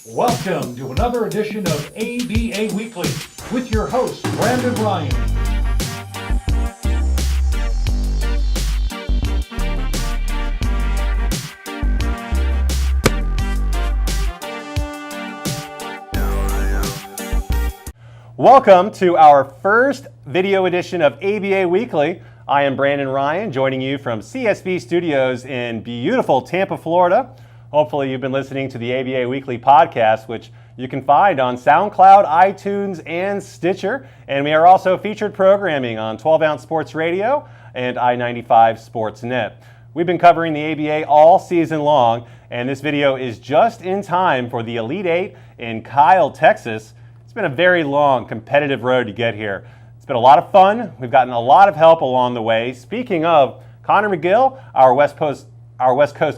Welcome to another edition of ABA Weekly with your host, Brandon Ryan. Welcome to our first video edition of ABA Weekly. I am Brandon Ryan, joining you from CSB Studios in beautiful Tampa, Florida. Hopefully you've been listening to the ABA Weekly podcast, which you can find on Soundcloud, iTunes, and Stitcher. And we are also featured programming on 12-ounce Sports Radio and I-95 Sportsnet. We've been covering the ABA all season long, and this video is just in time for the Elite Eight in Kyle, Texas. It's been a very long, competitive road to get here. It's been a lot of fun. We've gotten a lot of help along the way. Speaking of, Conor McGill, our West Coast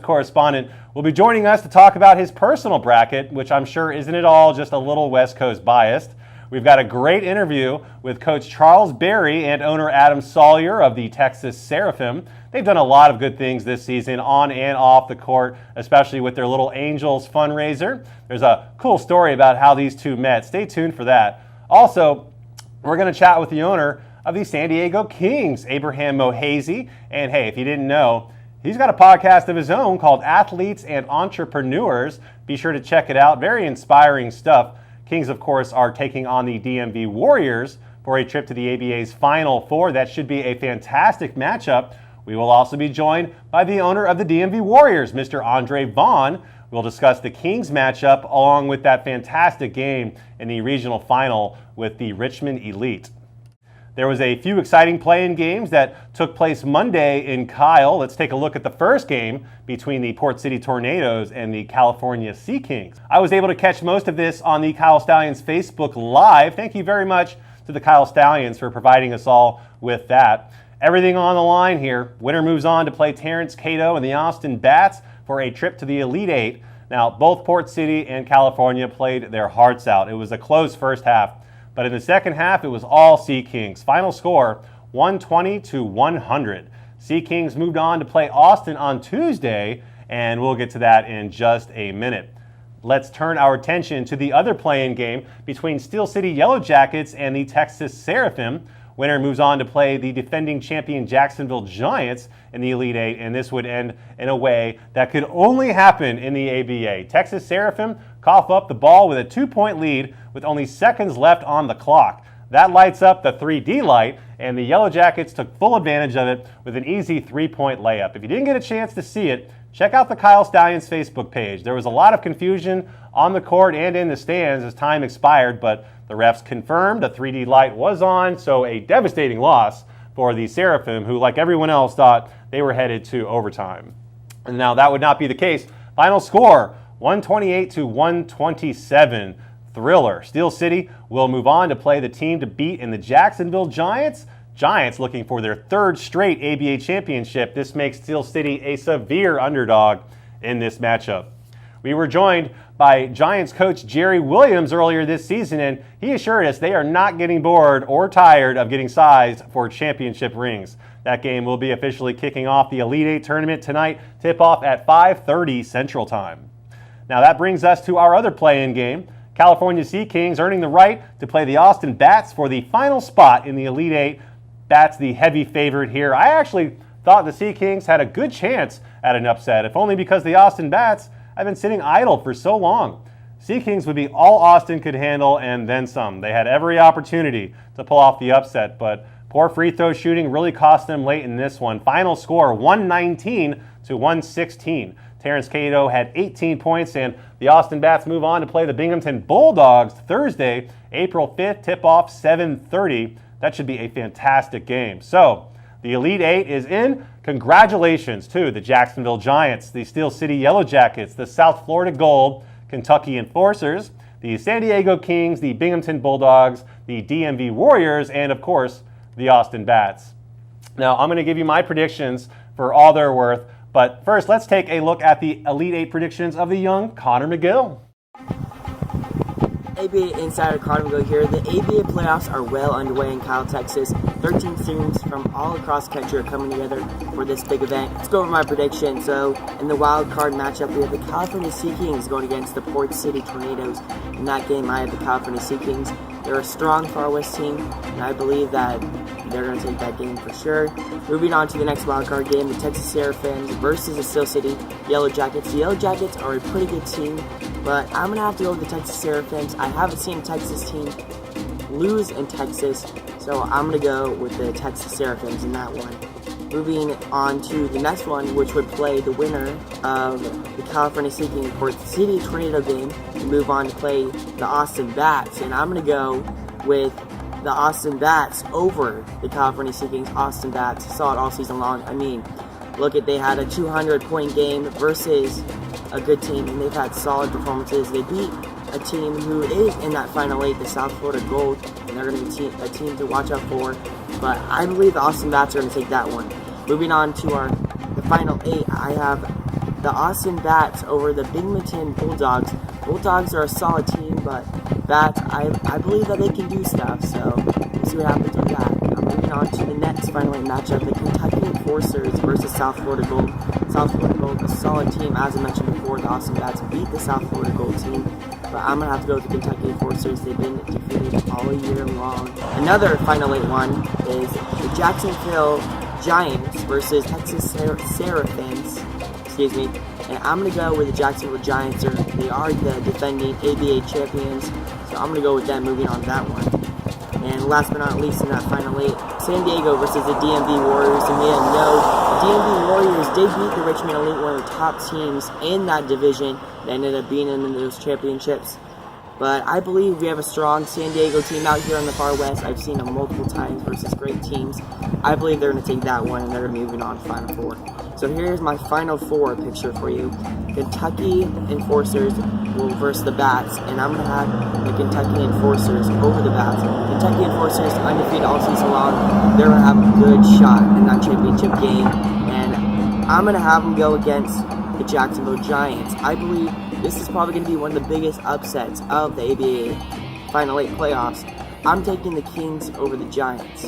correspondent, will be joining us to talk about his personal bracket, which I'm sure isn't at all just a little West Coast biased. We've got a great interview with Coach Charles Berry and owner Adam Salyer of the Texas Seraphim. They've done a lot of good things this season on and off the court, especially with their Little Angels fundraiser. There's a cool story about how these two met. Stay tuned for that. Also, we're going to chat with the owner of the San Diego Kings, Abraham Muheize. And hey, if you didn't know, he's got a podcast of his own called Athletes and Entrpreneurs. Be sure to check it out. Very inspiring stuff. Kings, of course, are taking on the DMV Warriors for a trip to the ABA's Final Four. That should be a fantastic matchup. We will also be joined by the owner of the DMV Warriors, Mr. Vaughn. We'll discuss the Kings matchup along with that fantastic game in the regional final with the Richmond Elite. There was a few exciting play-in games that took place Monday in Kyle. Let's take a look at the first game between the Port City Tornadoes and the California Sea Kings. I was able to catch most of this on the Kyle Stallions Facebook Live. Thank you very much to the Kyle Stallions for providing us all with that. Everything on the line here. Winner moves on to play Terrence Cato and the Austin Bats for a trip to the Elite Eight. Now, both Port City and California played their hearts out. It was a close first half, but in the second half, it was all Sea Kings. Final score, 120-100. Sea Kings moved on to play Austin on Tuesday, and we'll get to that in just a minute. Let's turn our attention to the other play-in game between Steel City Yellow Jackets and the Texas Seraphim. Winner moves on to play the defending champion Jacksonville Giants in the Elite Eight, and this would end in a way that could only happen in the ABA. Texas Seraphim cough up the ball with a 2-point lead with only seconds left on the clock. That lights up the 3D light, and the Yellow Jackets took full advantage of it with an easy 3-point layup. If you didn't get a chance to see it, check out the Kyle Stallions Facebook page. There was a lot of confusion on the court and in the stands as time expired, but the refs confirmed a 3D light was on, so a devastating loss for the Seraphim, who, like everyone else, thought they were headed to overtime. And now that would not be the case. Final score, 128-127. Thriller. Steel City will move on to play the team to beat in the Jacksonville Giants. Giants looking for their third straight ABA championship. This makes Steel City a severe underdog in this matchup. We were joined by Giants coach Jerry Williams earlier this season, and he assured us they are not getting bored or tired of getting sized for championship rings. That game will be officially kicking off the Elite Eight tournament tonight, tip-off at 5:30 Central Time. Now that brings us to our other play-in game. California Sea Kings earning the right to play the Austin Bats for the final spot in the Elite Eight. Bats the heavy favorite here. I actually thought the Sea Kings had a good chance at an upset, if only because the Austin Bats have been sitting idle for so long. Sea Kings would be all Austin could handle and then some. They had every opportunity to pull off the upset, but poor free throw shooting really cost them late in this one. Final score, 119-116. Terrence Cato had 18 points, and the Austin Bats move on to play the Binghamton Bulldogs Thursday, April 5th, tip-off 7:30. That should be a fantastic game. So, the Elite Eight is in. Congratulations to the Jacksonville Giants, the Steel City Yellow Jackets, the South Florida Gold, Kentucky Enforcers, the San Diego Kings, the Binghamton Bulldogs, the DMV Warriors, and of course, the Austin Bats. Now, I'm going to give you my predictions for all they're worth, but first, let's take a look at the Elite Eight predictions of the young Conor McGill. ABA Insider Conor here. The ABA playoffs are well underway in Kyle, Texas. 13 teams from all across the country are coming together for this big event. Let's go over my prediction. So, in the wild card matchup, we have the California Sea Kings going against the Port City Tornadoes. In that game, I have the California Sea Kings. They're a strong Far West team, and I believe that they're going to take that game for sure. Moving on to the next wild card game, the Texas Seraphims versus the Steel City Yellow Jackets. The Yellow Jackets are a pretty good team, but I'm going to have to go with the Texas Seraphims. I haven't seen a Texas team lose in Texas, so I'm going to go with the Texas Seraphims in that one. Moving on to the next one, which would play the winner of the California Sea Kings Port City Tornado game and move on to play the Austin Bats. And I'm going to go with the Austin Bats over the California Sea Kings. Austin Bats saw it all season long. I mean, they had a 200-point game versus a good team, and they've had solid performances. They beat a team who is in that Final 8, the South Florida Gold, and they're going to be a team to watch out for. But I believe the Austin Bats are going to take that one. Moving on to the Final 8, I have the Austin Bats over the Binghamton Bulldogs. Bulldogs are a solid team, but Bats, I believe that they can do stuff, so we'll see what happens with that. Now moving on to the next Final 8 matchup, the Kentucky Enforcers versus South Florida Gold. South Florida Gold, a solid team, as I mentioned before. The Austin Bats beat the South Florida Gold team, but I'm going to have to go with the Kentucky Enforcers. They've been defeated all year long. Another Final 8 one is the Jacksonville Giants versus Texas Seraphims, and I'm going to go with the Jacksonville Giants. They are the defending ABA champions, so I'm going to go with them moving on to that one. And last but not least in that Final 8, San Diego versus the DMV Warriors. And we know the DMV Warriors did beat the Richmond Elite, one of the top teams in that division. They ended up beating them in those championships. But I believe we have a strong San Diego team out here on the Far West. I've seen them multiple times versus great teams. I believe they're going to take that one, and they're going to be moving on to Final 4. So here's my Final 4 picture for you. Kentucky Enforcers will versus the Bats, and I'm going to have the Kentucky Enforcers over the Bats. Kentucky Enforcers, undefeated all season long. They're going to have a good shot in that championship game, and I'm going to have them go against the Jacksonville Giants. I believe this is probably going to be one of the biggest upsets of the ABA Final 8 playoffs. I'm taking the Kings over the Giants,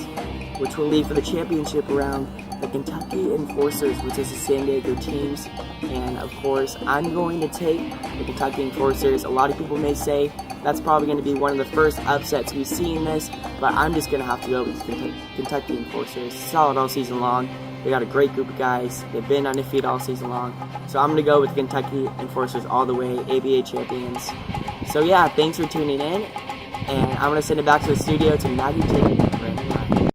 which will lead for the championship round the Kentucky Enforcers, which is the San Diego teams. And of course, I'm going to take the Kentucky Enforcers. A lot of people may say that's probably going to be one of the first upsets we see in this, but I'm just going to have to go with the Kentucky Enforcers. Solid all season long. They got a great group of guys. They've been undefeated all season long. So I'm going to go with Kentucky Enforcers all the way, ABA champions. So yeah, thanks for tuning in. And I'm going to send it back to the studio to Maggie J. and Brandon Ryan.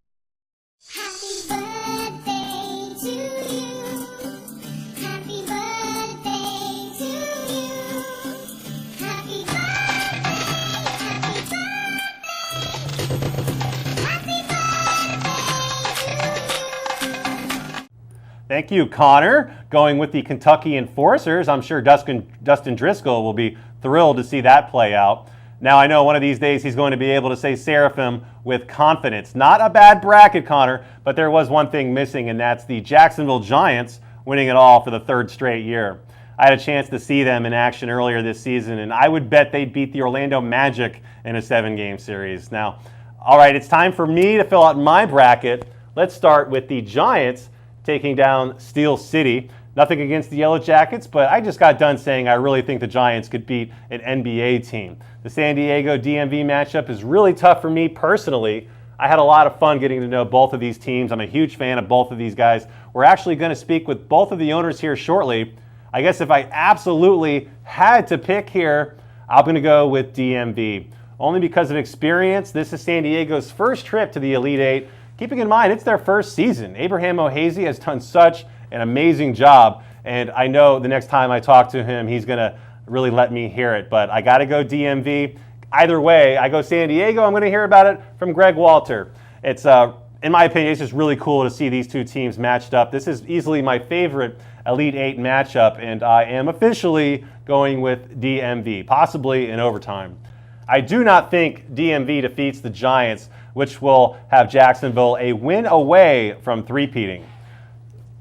Thank you, Connor. Going with the Kentucky Enforcers, I'm sure Dustin Driscoll will be thrilled to see that play out. Now, I know one of these days he's going to be able to say Seraphim with confidence. Not a bad bracket, Connor, but there was one thing missing, and that's the Jacksonville Giants winning it all for the third straight year. I had a chance to see them in action earlier this season, and I would bet they'd beat the Orlando Magic in a 7-game series. Now, all right, it's time for me to fill out my bracket. Let's start with the Giants taking down Steel City. Nothing against the Yellow Jackets, but I just got done saying I really think the Giants could beat an NBA team. The San Diego DMV matchup is really tough for me personally. I had a lot of fun getting to know both of these teams. I'm a huge fan of both of these guys. We're actually going to speak with both of the owners here shortly. I guess if I absolutely had to pick here, I'm going to go with DMV. Only because of experience. This is San Diego's first trip to the Elite Eight. Keeping in mind, it's their first season. Abraham Muheize has done such an amazing job, and I know the next time I talk to him, he's going to really let me hear it. But I got to go DMV. Either way, I go San Diego. I'm going to hear about it from Greg Walter. It's, in my opinion, it's just really cool to see these two teams matched up. This is easily my favorite Elite Eight matchup, and I am officially going with DMV, possibly in overtime. I do not think DMV defeats the Giants, which will have Jacksonville a win away from three-peating.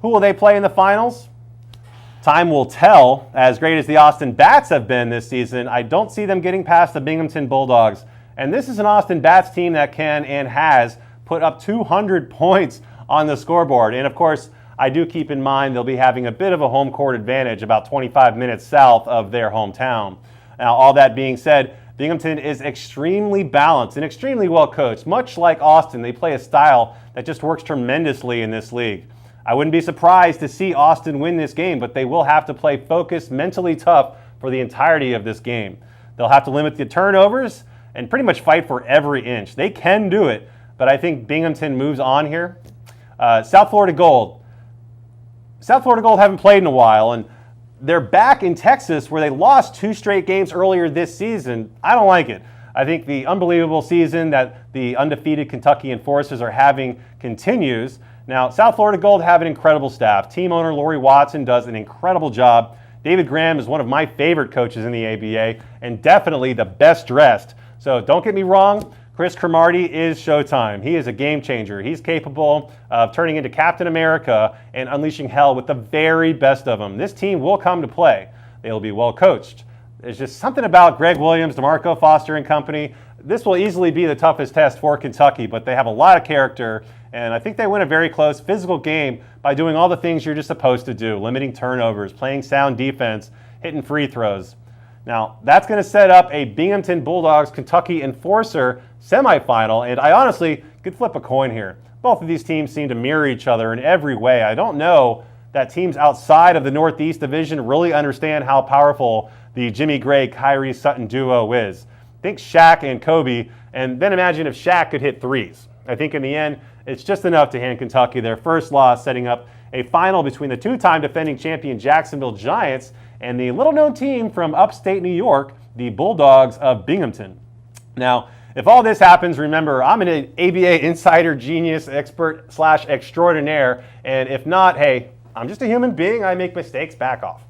Who will they play in the finals? time will tell. As great as the Austin Bats have been this season, I don't see them getting past the Binghamton Bulldogs. And this is an Austin Bats team that can and has put up 200 points on the scoreboard. And of course, I do keep in mind they'll be having a bit of a home court advantage about 25 minutes south of their hometown. Now, all that being said, Binghamton is extremely balanced and extremely well coached. Much like Austin, they play a style that just works tremendously in this league. I wouldn't be surprised to see Austin win this game, but they will have to play focused, mentally tough for the entirety of this game. They'll have to limit the turnovers and pretty much fight for every inch. They can do it, but I think Binghamton moves on here. South Florida Gold. South Florida Gold haven't played in a while, and they're back in Texas where they lost 2 straight games earlier this season. I don't like it. I think the unbelievable season that the undefeated Kentucky Enforcers are having continues. Now, South Florida Gold have an incredible staff. Team owner Lori Watson does an incredible job. David Graham is one of my favorite coaches in the ABA and definitely the best dressed. So don't get me wrong, Chris Cromartie is Showtime. He is a game changer. He's capable of turning into Captain America and unleashing hell with the very best of them. This team will come to play. They will be well coached. There's just something about Greg Williams, DeMarco Foster and company. This will easily be the toughest test for Kentucky, but they have a lot of character, and I think they win a very close physical game by doing all the things you're just supposed to do, limiting turnovers, playing sound defense, hitting free throws. Now, that's going to set up a Binghamton Bulldogs Kentucky Enforcer semifinal, and I honestly could flip a coin here. Both of these teams seem to mirror each other in every way. I don't know that teams outside of the Northeast Division really understand how powerful the Jimmy Gray, Kyrie Sutton duo is. Think Shaq and Kobe, and then imagine if Shaq could hit threes. I think in the end, it's just enough to hand Kentucky their first loss, setting up a final between the 2-time defending champion Jacksonville Giants and the little-known team from upstate New York, the Bulldogs of Binghamton. Now, if all this happens, remember, I'm an ABA insider, genius, expert / extraordinaire, and if not, hey, I'm just a human being. I make mistakes. Back off.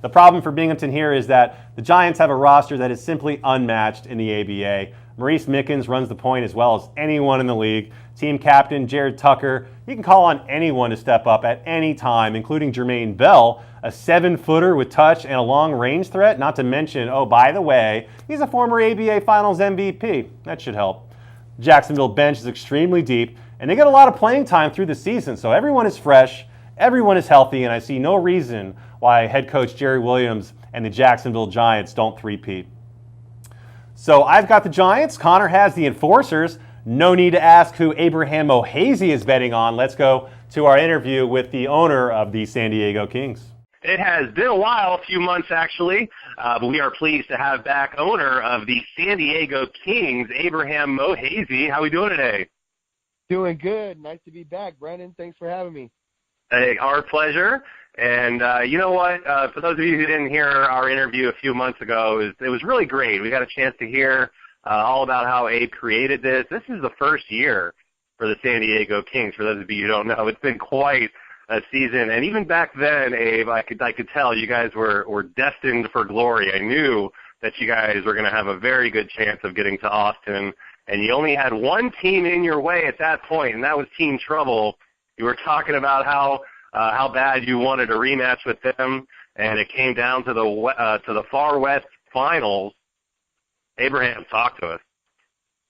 The problem for Binghamton here is that the Giants have a roster that is simply unmatched in the ABA. Maurice Mickens runs the point as well as anyone in the league. Team captain Jared Tucker, you can call on anyone to step up at any time, including Jermaine Bell, a 7-footer with touch and a long-range threat, not to mention, oh, by the way, he's a former ABA Finals MVP. That should help. Jacksonville bench is extremely deep, and they get a lot of playing time through the season, so everyone is fresh, everyone is healthy, and I see no reason why head coach Jerry Williams and the Jacksonville Giants don't three-peat. So I've got the Giants. Conor has the Enforcers. No need to ask who Abraham Muheize is betting on. Let's go to our interview with the owner of the San Diego Kings. It has been a while, a few months actually, but we are pleased to have back owner of the San Diego Kings, Abraham Muheize. How are we doing today? Doing good. Nice to be back, Brandon. Thanks for having me. Hey, our pleasure. And you know what? For those of you who didn't hear our interview a few months ago, it was really great. We got a chance to hear all about how Abe created this. This is the first year for the San Diego Kings. For those of you who don't know, it's been quite a season. And even back then, Abe, I could tell you guys were destined for glory. I knew that you guys were going to have a very good chance of getting to Austin. And you only had one team in your way at that point, and that was Team Trouble. You were talking about how bad you wanted a rematch with them, and it came down to the Far West Finals. Abraham, talk to us.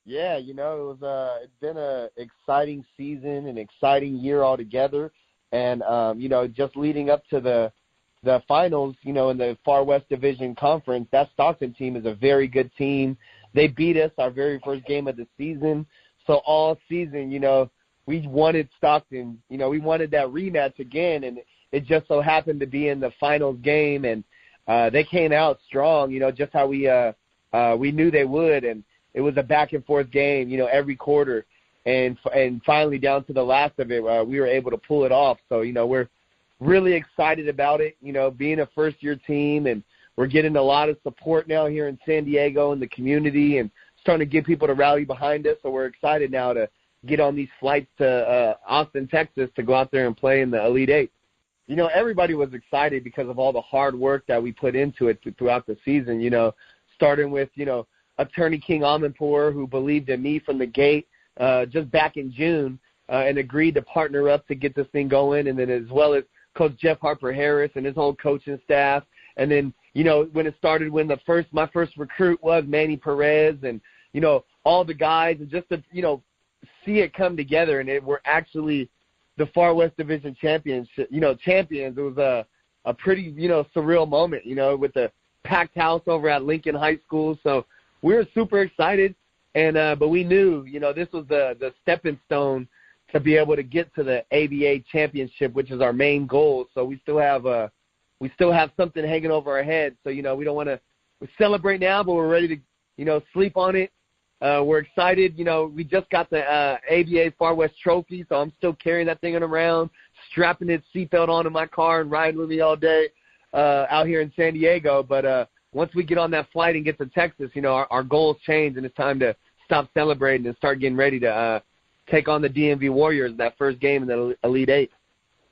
Yeah, it's been an exciting season, an exciting year altogether, and just leading up to the finals, in the Far West Division Conference, that Stockton team is a very good team. They beat us our very first game of the season, so all season, we wanted Stockton, we wanted that rematch again, and it just so happened to be in the finals game, and they came out strong, just how we knew they would, and it was a back-and-forth game, every quarter, and finally down to the last of it, we were able to pull it off. So, we're really excited about it, being a first-year team, and we're getting a lot of support now here in San Diego and the community, and starting to get people to rally behind us, so we're excited now to get on these flights to Austin, Texas to go out there and play in the Elite Eight. Everybody was excited because of all the hard work that we put into it throughout the season, starting with, Attorney King Amanpour, who believed in me from the gate just back in June and agreed to partner up to get this thing going, and then as well as Coach Jeff Harper Harris and his whole coaching staff. And then, you know, when it started, when my first recruit was Manny Perez, and, you know, all the guys, and just to, you know, see it come together, and we're actually the Far West Division champions. It was a pretty, you know, surreal moment, you know, with the packed house over at Lincoln High School. So we were super excited, and but we knew, you know, this was the stepping stone to be able to get to the ABA championship, which is our main goal. So we still have something hanging over our head. So, you know, we don't want to celebrate now, but we're ready to, you know, sleep on it. We're excited. You know, we just got the ABA Far West trophy, so I'm still carrying that thing around, strapping its seatbelt on in my car and riding with me all day out here in San Diego. But once we get on that flight and get to Texas, you know, our goals change, and it's time to stop celebrating and start getting ready to take on the DMV Warriors in that first game in the Elite Eight.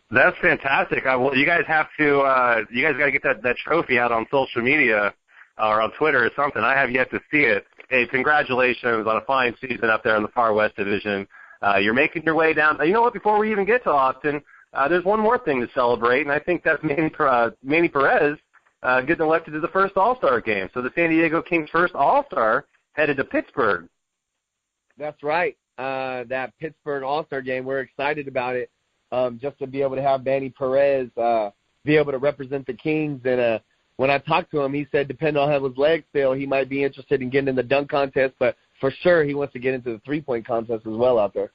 That's fantastic. Well, you guys got to get that trophy out on social media or on Twitter or something. I have yet to see it. Hey, congratulations on a fine season up there in the Far West Division. You're making your way down. You know what? Before we even get to Austin, there's one more thing to celebrate, and I think that's Manny Perez getting elected to the first All-Star game. So the San Diego Kings' first All-Star headed to Pittsburgh. That's right. That Pittsburgh All-Star game, we're excited about it, just to be able to have Manny Perez be able to represent the Kings. And when I talked to him, he said, depending on how his legs feel, he might be interested in getting in the dunk contest, but for sure he wants to get into the three-point contest as well out there.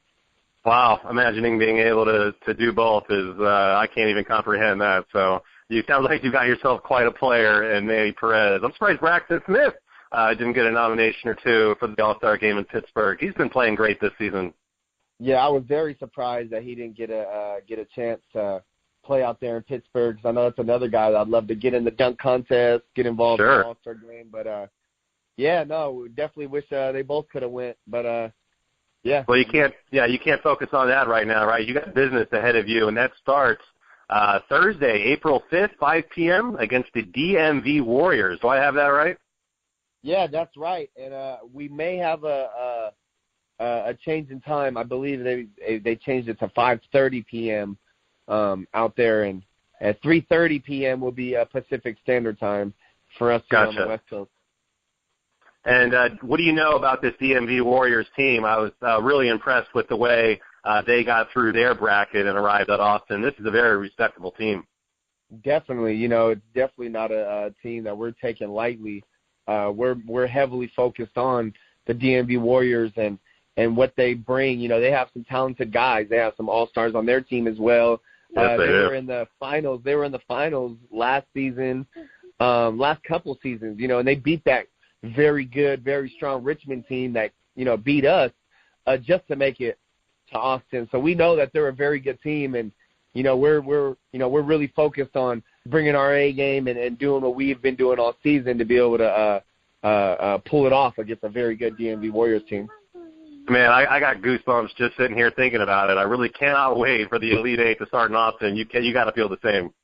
Wow, imagining being able to do both is I can't even comprehend that. So you sound like you got yourself quite a player in Manny Perez. I'm surprised Braxton Smith didn't get a nomination or two for the All-Star game in Pittsburgh. He's been playing great this season. Yeah, I was very surprised that he didn't get a chance to play out there in Pittsburgh, because I know that's another guy that I'd love to get in the dunk contest, get involved in the All-Star game. But, yeah, no, we definitely wish they both could have went. But, yeah. Well, you can't focus on that right now, right? You got business ahead of you, and that starts Thursday, April 5th, 5 p.m. against the DMV Warriors. Do I have that right? Yeah, that's right. And we may have a change in time. I believe they changed it to 5:30 p.m. Out there, and at 3:30 p.m. will be Pacific Standard Time for us here on the West Coast. And what do you know about this DMV Warriors team? I was really impressed with the way they got through their bracket and arrived at Austin. This is a very respectable team. Definitely. You know, it's definitely not a team that we're taking lightly. We're heavily focused on the DMV Warriors and what they bring. You know, they have some talented guys. They have some all-stars on their team as well. Yes, they were in the finals. They were in the finals last season, last couple seasons, you know, and they beat that very good, very strong Richmond team that, you know, beat us just to make it to Austin. So we know that they're a very good team, and, you know, we're really focused on bringing our A game and doing what we've been doing all season to be able to pull it off against a very good DMV Warriors team. Man, I got goosebumps just sitting here thinking about it. I really cannot wait for the Elite Eight to start in Austin. You got to feel the same.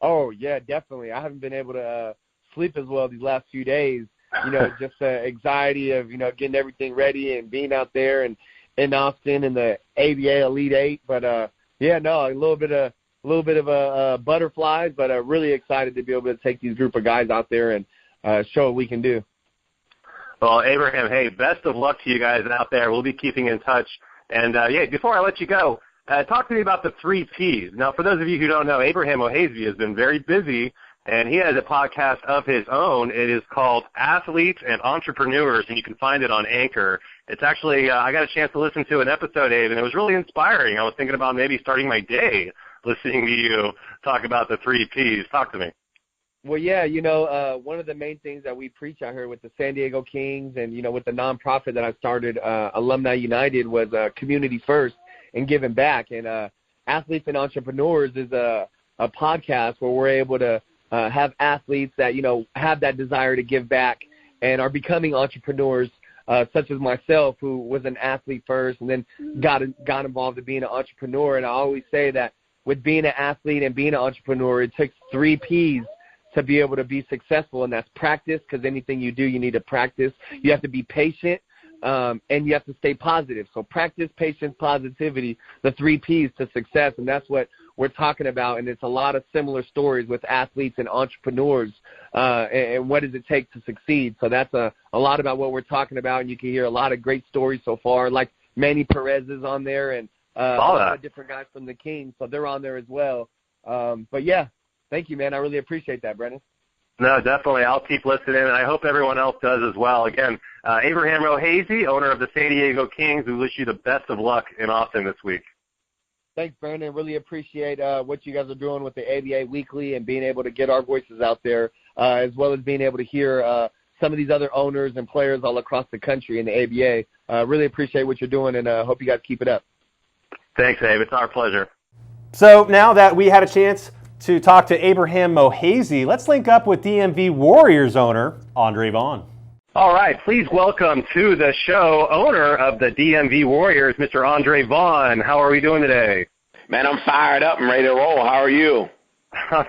Oh, yeah, definitely. I haven't been able to sleep as well these last few days. You know, just the anxiety of, you know, getting everything ready and being out there and in Austin in the ABA Elite Eight. But, yeah, no, a little bit of butterflies, but really excited to be able to take these group of guys out there and show what we can do. Well, Abraham, hey, best of luck to you guys out there. We'll be keeping in touch. And, yeah, before I let you go, talk to me about the 3 Ps. Now, for those of you who don't know, Abraham Muheize has been very busy, and he has a podcast of his own. It is called Athletes and Entrepreneurs, and you can find it on Anchor. It's actually, I got a chance to listen to an episode, Abe, and it was really inspiring. I was thinking about maybe starting my day listening to you talk about the 3 Ps. Talk to me. Well, yeah, you know, one of the main things that we preach out here with the San Diego Kings and, you know, with the nonprofit that I started, Alumni United, was community first and giving back. And Athletes and Entrepreneurs is a podcast where we're able to have athletes that, you know, have that desire to give back and are becoming entrepreneurs, such as myself, who was an athlete first and then got involved in being an entrepreneur. And I always say that with being an athlete and being an entrepreneur, it takes 3 Ps to be able to be successful, and that's practice, because anything you do, you need to practice. You have to be patient, and you have to stay positive. So practice, patience, positivity, the 3 Ps to success, and that's what we're talking about, and it's a lot of similar stories with athletes and entrepreneurs, and what does it take to succeed. So that's a lot about what we're talking about, and you can hear a lot of great stories so far. Like Manny Perez is on there, and a lot of different guys from the Kings, so they're on there as well. But yeah, thank you, man. I really appreciate that, Brendan. No, definitely. I'll keep listening, and I hope everyone else does as well. Again, Abraham Muheize, owner of the San Diego Kings, we wish you the best of luck in Austin this week. Thanks, Brandon. Really appreciate what you guys are doing with the ABA Weekly and being able to get our voices out there, as well as being able to hear some of these other owners and players all across the country in the ABA. Really appreciate what you're doing, and hope you guys keep it up. Thanks, Abe. It's our pleasure. So now that we had a chance to talk to Abraham Muheize, let's link up with DMV Warriors owner Andre Vaughn. All right, please welcome to the show owner of the DMV Warriors, Mr. Andre Vaughn. How are we doing today? Man, I'm fired up and ready to roll. How are you?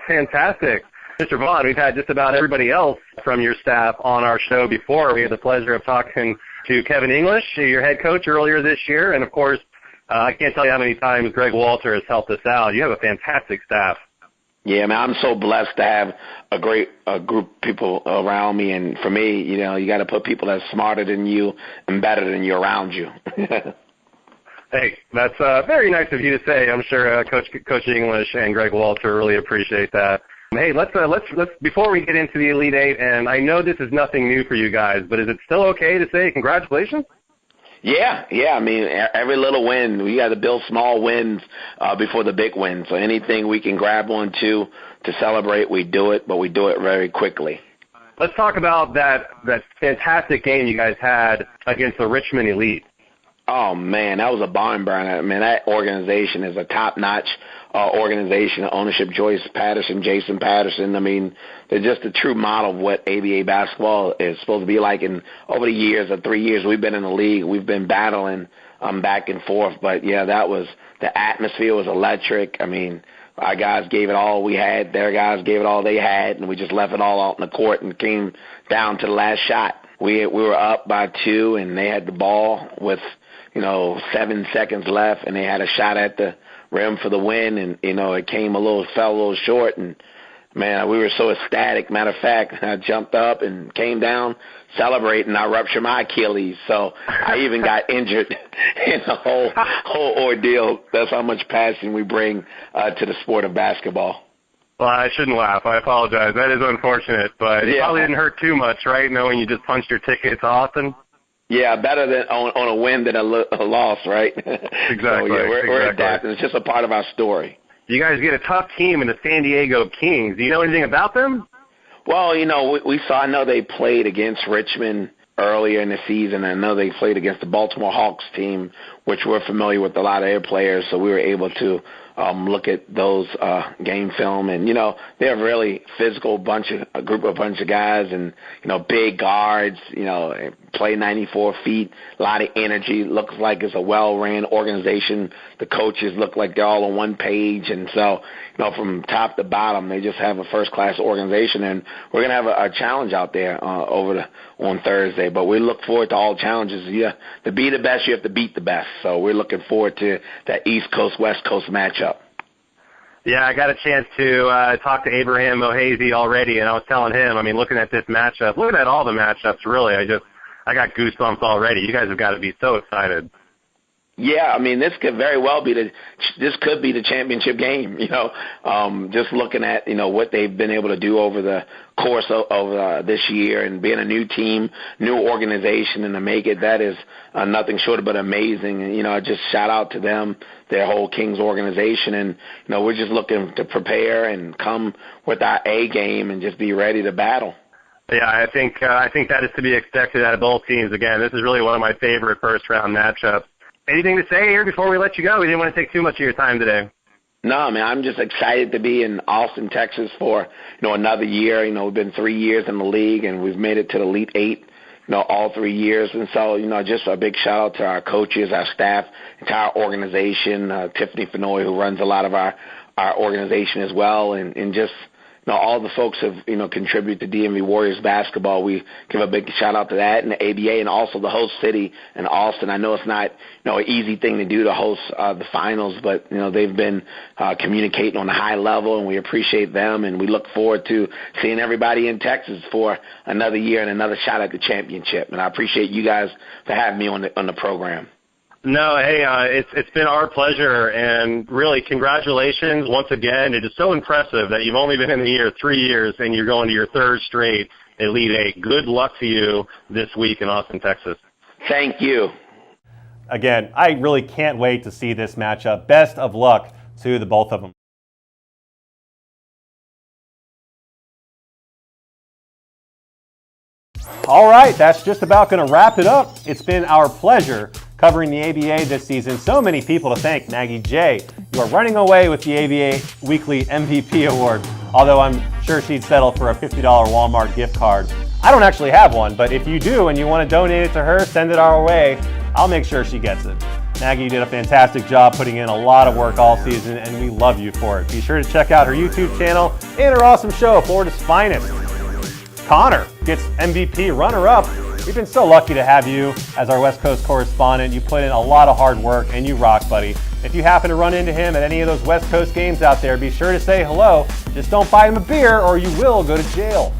Fantastic. Mr. Vaughn, we've had just about everybody else from your staff on our show before. We had the pleasure of talking to Kevin English, your head coach, earlier this year, and, of course, I can't tell you how many times Greg Walter has helped us out. You have a fantastic staff. Yeah, man, I'm so blessed to have a great group of people around me. And for me, you know, you got to put people that's smarter than you and better than you around you. Hey, that's very nice of you to say. I'm sure Coach English and Greg Walter really appreciate that. Hey, let's before we get into the Elite Eight, and I know this is nothing new for you guys, but is it still okay to say congratulations? Yeah. I mean, every little win, we got to build small wins before the big win. So anything we can grab onto to celebrate, we do it, but we do it very quickly. Let's talk about that fantastic game you guys had against the Richmond Elite. Oh, man, that was a barn burner. Man, that organization is a top-notch organization. Ownership, Joyce Patterson, Jason Patterson. I mean, they're just a true model of what ABA basketball is supposed to be like. And over the years, the 3 years we've been in the league, we've been battling back and forth. But, yeah, the atmosphere was electric. I mean, our guys gave it all we had. Their guys gave it all they had. And we just left it all out in the court and came down to the last shot. We were up by 2, and they had the ball with, 7 seconds left, and they had a shot at the rim for the win, and, it fell a little short, and, man, we were so ecstatic. Matter of fact, I jumped up and came down celebrating. I ruptured my Achilles, so I even got injured in the whole ordeal. That's how much passion we bring to the sport of basketball. Well, I shouldn't laugh. I apologize. That is unfortunate, but it probably didn't hurt too much, right, knowing you just punched your ticket to Austin? Yeah, better than on a win than a loss, right? Exactly. So, yeah, we're adapting. It's just a part of our story. You guys get a tough team in the San Diego Kings. Do you know anything about them? Well, I know they played against Richmond earlier in the season. I know they played against the Baltimore Hawks team, which we're familiar with a lot of their players, so we were able to look at those game film. And, they're a really physical bunch of guys and, big guards, play 94 feet, a lot of energy. Looks like it's a well-ran organization. The coaches look like they're all on one page. And so, from top to bottom, they just have a first-class organization. And we're going to have a challenge out there on Thursday. But we look forward to all challenges. Yeah, to be the best, you have to beat the best. So we're looking forward to that East Coast-West Coast matchup. Yeah, I got a chance to talk to Abraham Muheize already, and I was telling him, looking at this matchup, looking at all the matchups, really, I got goosebumps already. You guys have got to be so excited. Yeah, this could very well be the championship game. Just looking at what they've been able to do over the course of this year, and being a new team, new organization, and to make it, that is nothing short of but amazing. And just shout out to them, their whole Kings organization, and we're just looking to prepare and come with our A game and just be ready to battle. Yeah, I think that is to be expected out of both teams. Again, this is really one of my favorite first-round matchups. Anything to say here before we let you go? We didn't want to take too much of your time today. No, man, I'm just excited to be in Austin, Texas for, another year. We've been 3 years in the league, and we've made it to the Elite Eight, all 3 years. And so, just a big shout-out to our coaches, our staff, entire organization, Tiffany Fenoy, who runs a lot of our organization as well, and just all the folks have, contributed to DMV Warriors basketball. We give a big shout out to that and the ABA and also the host city in Austin. I know it's not, an easy thing to do to host the finals, but, they've been communicating on a high level, and we appreciate them, and we look forward to seeing everybody in Texas for another year and another shot at the championship. And I appreciate you guys for having me on the program. No, hey, it's been our pleasure, and really congratulations once again. It is so impressive that you've only been in the year 3 years, and you're going to your third straight Elite Eight. Good luck to you this week in Austin, Texas. Thank you. Again, I really can't wait to see this matchup. Best of luck to the both of them. All right, that's just about going to wrap it up. It's been our pleasure covering the ABA this season. So many people to thank. Maggie J, you are running away with the ABA Weekly MVP Award, although I'm sure she'd settle for a $50 Walmart gift card. I don't actually have one, but if you do and you want to donate it to her, send it our way. I'll make sure she gets it. Maggie, you did a fantastic job putting in a lot of work all season, and we love you for it. Be sure to check out her YouTube channel and her awesome show, Florida's Finest. Conor gets MVP runner-up. We've been so lucky to have you as our West Coast correspondent. You put in a lot of hard work, and you rock, buddy. If you happen to run into him at any of those West Coast games out there, be sure to say hello. Just don't buy him a beer, or you will go to jail.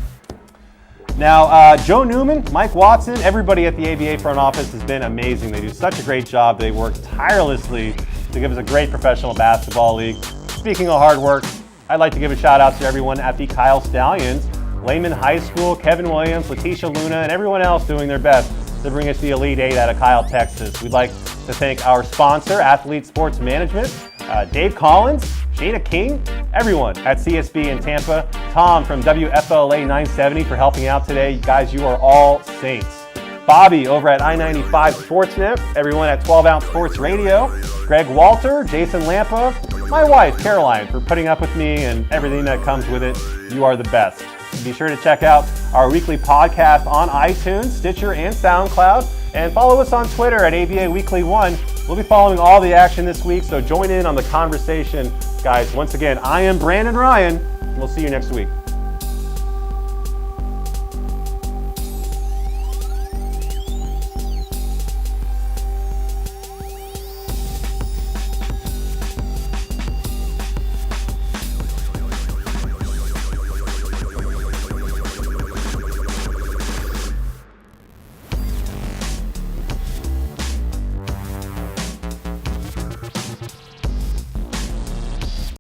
Now, Joe Newman, Mike Watson, everybody at the ABA front office has been amazing. They do such a great job. They work tirelessly to give us a great professional basketball league. Speaking of hard work, I'd like to give a shout out to everyone at the Kyle Stallions, Lehman High School, Kevin Williams, Letitia Luna, and everyone else doing their best to bring us the Elite Eight out of Kyle, Texas. We'd like to thank our sponsor, Athlete Sports Management, Dave Collins, Shayna King, everyone at CSB in Tampa, Tom from WFLA 970 for helping out today. You guys, you are all saints. Bobby over at I-95 Sportsnet, everyone at 12 Ounce Sports Radio, Greg Walter, Jason Lampa, my wife, Caroline, for putting up with me and everything that comes with it. You are the best. Be sure to check out our weekly podcast on iTunes, Stitcher, and SoundCloud, and follow us on Twitter at ABA Weekly 1. We'll be following all the action this week, so join in on the conversation. Guys, once again, I am Brandon Ryan, and we'll see you next week.